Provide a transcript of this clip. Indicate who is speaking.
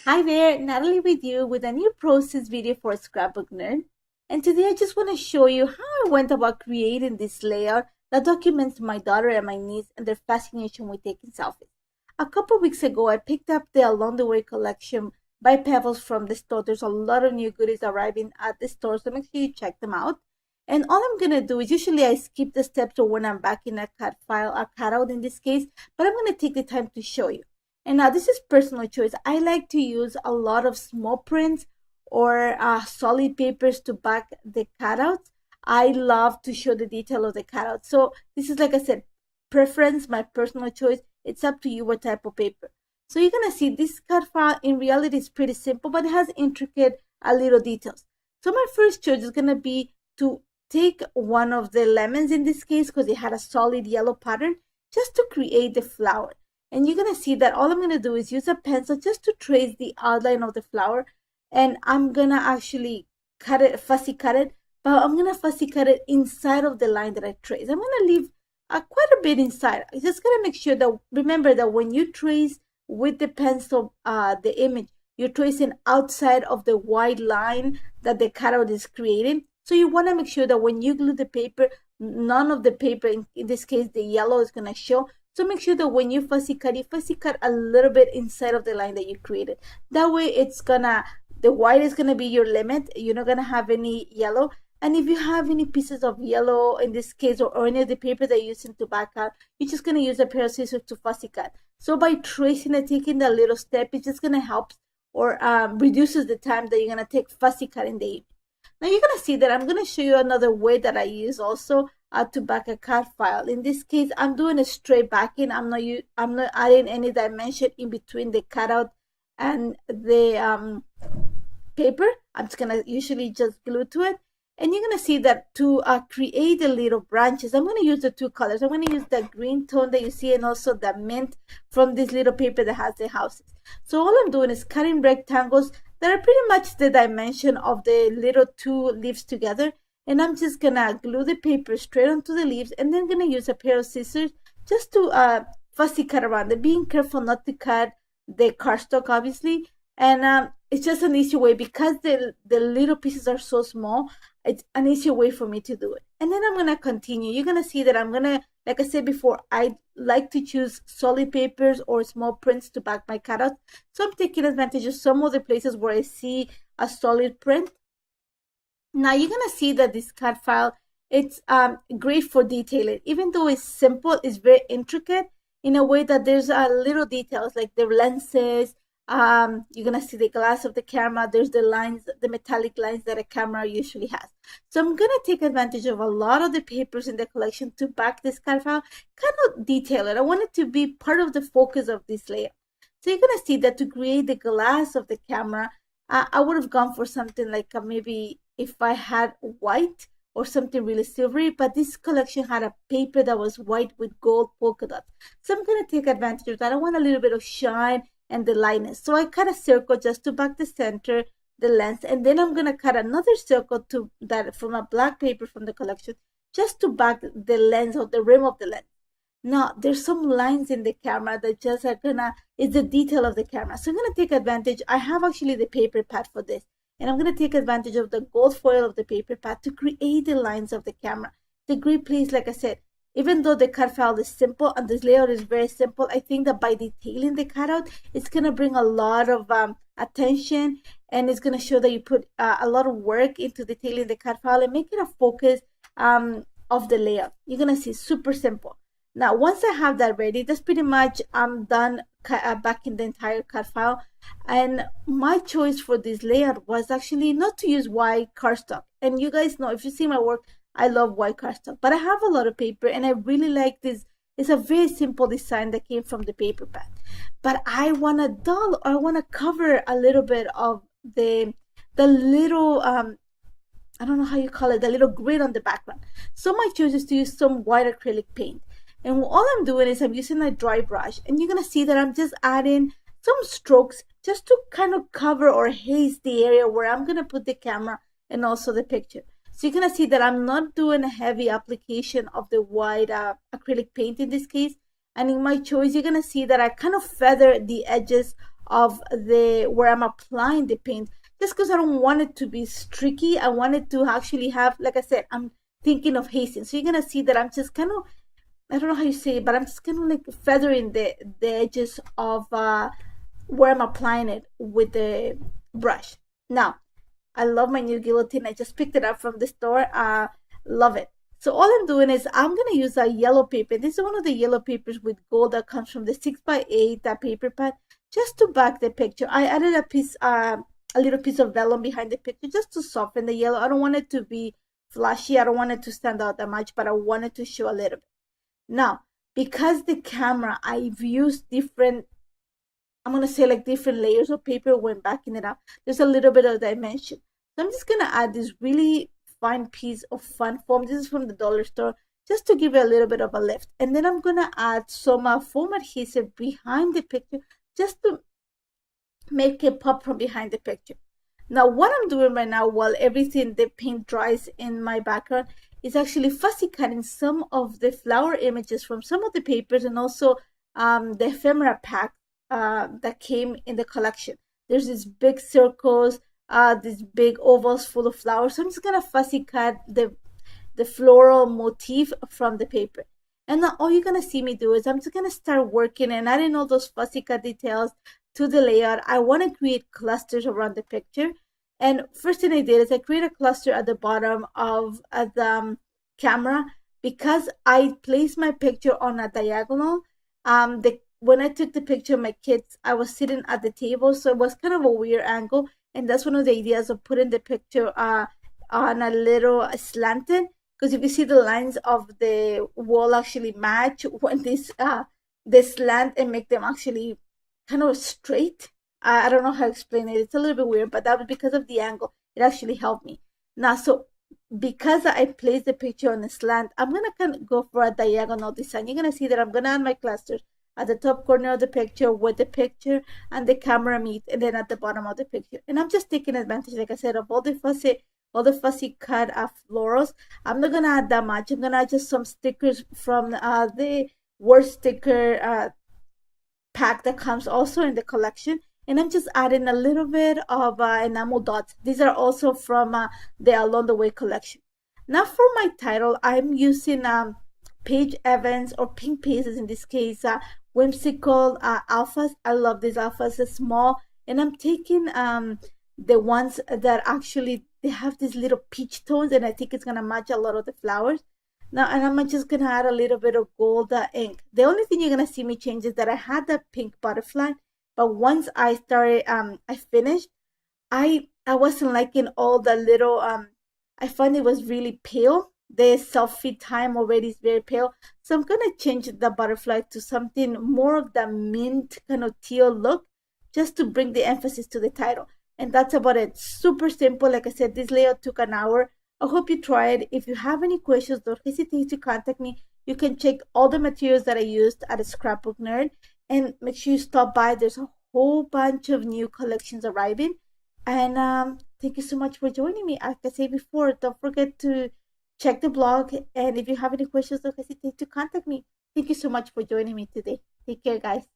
Speaker 1: Hi there, Natalie with you with a new process video for Scrapbook Nerd. And today I just want to show you how I went about creating this layout that documents my daughter and my niece and their fascination with taking selfies. A couple weeks ago, I picked up the Along the Way collection by Pebbles from the store. There's a lot of new goodies arriving at the store, so make sure you check them out. And all I'm going to do is usually I skip the steps or when I'm back in a cut file, a cutout in this case, but I'm going to take the time to show you. And now this is personal choice. I like to use a lot of small prints or solid papers to back the cutouts. I love to show the detail of the cutout. So this is, like I said, preference, my personal choice. It's up to you what type of paper. So you're going to see this cut file in reality is pretty simple, but it has intricate little details. So my first choice is going to be to take one of the lemons in this case because it had a solid yellow pattern just to create the flower. And you're going to see that all I'm going to do is use a pencil just to trace the outline of the flower. And I'm going to actually cut it, fussy cut it, but I'm going to fussy cut it inside of the line that I trace. I'm going to leave quite a bit inside. I just got to make sure that, remember that when you trace with the pencil the image, you're tracing outside of the white line that the cutout is creating. So you want to make sure that when you glue the paper, none of the paper, in this case the yellow, is going to show. So make sure that when you fussy cut a little bit inside of the line that you created. That way the white is gonna be your limit. You're not gonna have any yellow. And if you have any pieces of yellow in this case, or any of the paper that you're using to back out, you're just gonna use a pair of scissors to fussy cut. So by tracing and taking that little step, it's just gonna help or reduces the time that you're gonna take fussy cutting the image. Now you're gonna see that I'm gonna show you another way that I use also to back a cut file. In this case, I'm doing a straight backing. I'm not adding any dimension in between the cutout and the paper. I'm just gonna usually just glue to it. And you're gonna see that to create the little branches, I'm gonna use the two colors. I'm gonna use the green tone that you see and also the mint from this little paper that has the houses. So all I'm doing is cutting rectangles that are pretty much the dimension of the little two leaves together. And I'm just gonna glue the paper straight onto the leaves and then gonna use a pair of scissors just to fussy cut around it, being careful not to cut the cardstock obviously. And it's just an easy way because the little pieces are so small. It's an easier way for me to do it. And then I'm gonna continue. You're gonna see that I'm gonna, like I said before, I like to choose solid papers or small prints to back my cutouts. So I'm taking advantage of some of the places where I see a solid print. Now you're gonna see that this cut file, it's great for detailing. Even though it's simple, it's very intricate in a way that there's little details like the lenses. You're gonna see the glass of the camera. There's the lines, the metallic lines that a camera usually has. So I'm gonna take advantage of a lot of the papers in the collection to back this cut file, kind of detail it. I want it to be part of the focus of this layout. So you're gonna see that to create the glass of the camera, I would have gone for something like maybe if I had white or something really silvery, but this collection had a paper that was white with gold polka dots. So I'm going to take advantage of that. I want a little bit of shine and the lightness. So I cut a circle just to back the center, the lens, and then I'm going to cut another circle to that from a black paper from the collection just to back the lens or the rim of the lens. Now, there's some lines in the camera that just are it's the detail of the camera. So I'm gonna take advantage. I have actually the paper pad for this. And I'm gonna take advantage of the gold foil of the paper pad to create the lines of the camera. The great place, like I said, even though the cut file is simple and this layout is very simple, I think that by detailing the cutout, it's gonna bring a lot of attention, and it's gonna show that you put a lot of work into detailing the cut file and make it a focus of the layout. You're gonna see super simple. Now, once I have that ready, that's pretty much I'm done backing the entire cut file. And my choice for this layout was actually not to use white cardstock. And you guys know, if you see my work, I love white cardstock. But I have a lot of paper, and I really like this. It's a very simple design that came from the paper pad. But I want to dull, or I want to cover a little bit of the little I don't know how you call it, the little grid on the background. So my choice is to use some white acrylic paint. And all I'm doing is I'm using a dry brush, and you're going to see that I'm just adding some strokes just to kind of cover or haze the area where I'm going to put the camera and also the picture. So you're going to see that I'm not doing a heavy application of the white acrylic paint in this case. And in my choice, you're going to see that I kind of feather the edges of the where I'm applying the paint, just because I don't want it to be streaky. I want it to actually have, like I said, I'm thinking of hazing. So you're gonna see that I'm just kind of, I don't know how you say it, but I'm just kind of like feathering the edges of where I'm applying it with the brush. Now, I love my new guillotine. I just picked it up from the store. Love it. So all I'm doing is I'm gonna use a yellow paper. This is one of the yellow papers with gold that comes from the 6x8 that paper pad, just to back the picture. I added a little piece of vellum behind the picture just to soften the yellow. I don't want it to be flashy. I don't want it to stand out that much, but I want it to show a little bit. Now, because the camera, I've used different, I'm going to say like different layers of paper when backing it up. There's a little bit of dimension. So I'm just going to add this really fine piece of fun foam. This is from the dollar store, just to give it a little bit of a lift. And then I'm going to add some foam adhesive behind the picture, just to make it pop from behind the picture. Now, what I'm doing right now while everything, the paint dries in my background, is actually fussy cutting some of the flower images from some of the papers, and also the ephemera pack that came in the collection. There's these big circles, these big ovals full of flowers. So I'm just gonna fussy cut the floral motif from the paper. And now all you're gonna see me do is I'm just gonna start working and adding all those fussy cut details to the layout. I want to create clusters around the picture. And first thing I did is I created a cluster at the bottom of the camera, because I placed my picture on a diagonal. When I took the picture of my kids, I was sitting at the table, so it was kind of a weird angle. And that's one of the ideas of putting the picture on a little slanted, because if you see the lines of the wall actually match when they slant and make them actually kind of straight. I don't know how to explain it. It's a little bit weird, but that was because of the angle. It actually helped me. Now, so because I placed the picture on a slant, I'm going to kind of go for a diagonal design. You're going to see that I'm going to add my clusters at the top corner of the picture where the picture and the camera meet, and then at the bottom of the picture. And I'm just taking advantage, like I said, of all the fussy cut florals. I'm not going to add that much. I'm going to add just some stickers from the word sticker pack that comes also in the collection, and I'm just adding a little bit of enamel dots. These are also from the Along the Way collection. Now for my title, I'm using Paige Evans, or Pink Pages in this case, whimsical alphas. I love these alphas. They're small, and I'm taking the ones that actually they have these little peach tones, and I think it's gonna match a lot of the flowers. Now, and I'm just gonna add a little bit of gold ink. The only thing you're gonna see me change is that I had the pink butterfly, but once I started, I finished, I wasn't liking all the little, I find it was really pale. The selfie time already is very pale. So I'm gonna change the butterfly to something more of the mint kind of teal look, just to bring the emphasis to the title. And that's about it. Super simple. Like I said, this layout took an hour. I hope you try it. If you have any questions, don't hesitate to contact me. You can check all the materials that I used at Scrapbook Nerd, and make sure you stop by. There's a whole bunch of new collections arriving. And thank you so much for joining me. Like I said before, don't forget to check the blog. And if you have any questions, don't hesitate to contact me. Thank you so much for joining me today. Take care, guys.